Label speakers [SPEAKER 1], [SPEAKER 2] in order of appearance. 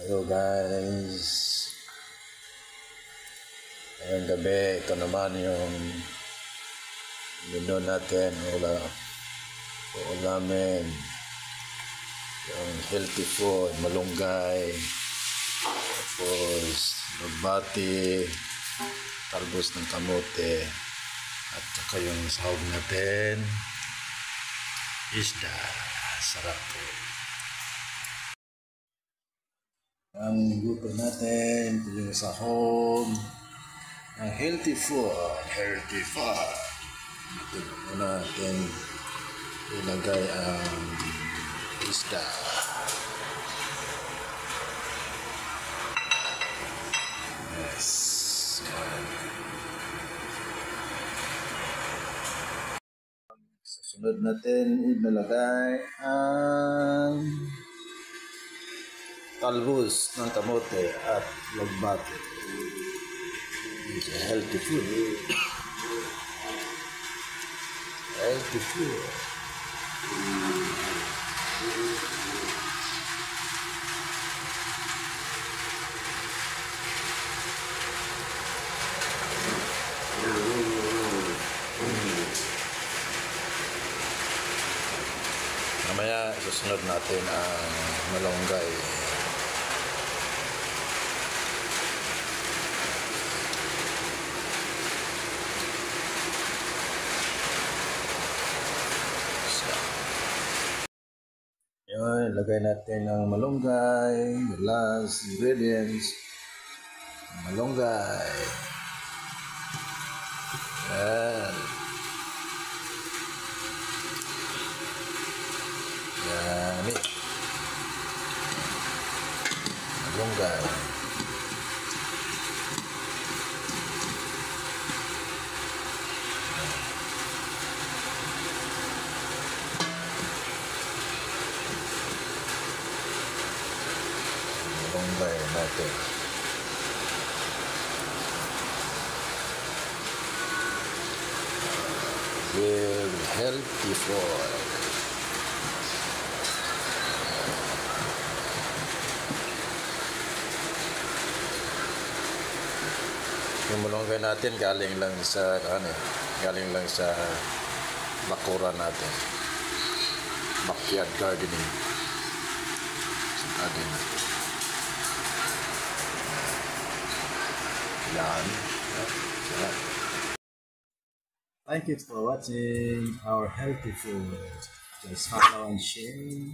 [SPEAKER 1] Hello guys, ngayong gabi ito naman yung menu natin, ulamin yung healthy food, malunggay, tapos lugbati, talbos ng kamote, at saka yung sahog natin, isda. Sarap po. Ang luto natin, ito yung sahog ng healthy food. Ito natin ilagay ang isda. Yes. Sa sunod natin ilalagay ang talbos ng kamote at lugbati. It's a healthy food. Healthy food. Mamaya susunod natin ang malunggay. Yun, ilagay natin ang malunggay. The last ingredients, malunggay. Yan. Yummy. Malunggay. Malunggay natin. With healthy food. Yung malunggay natin galing lang sa bakuran natin. Backyard gardening. Sa garden. Yan. Thank you for watching our healthy food. Just follow and share.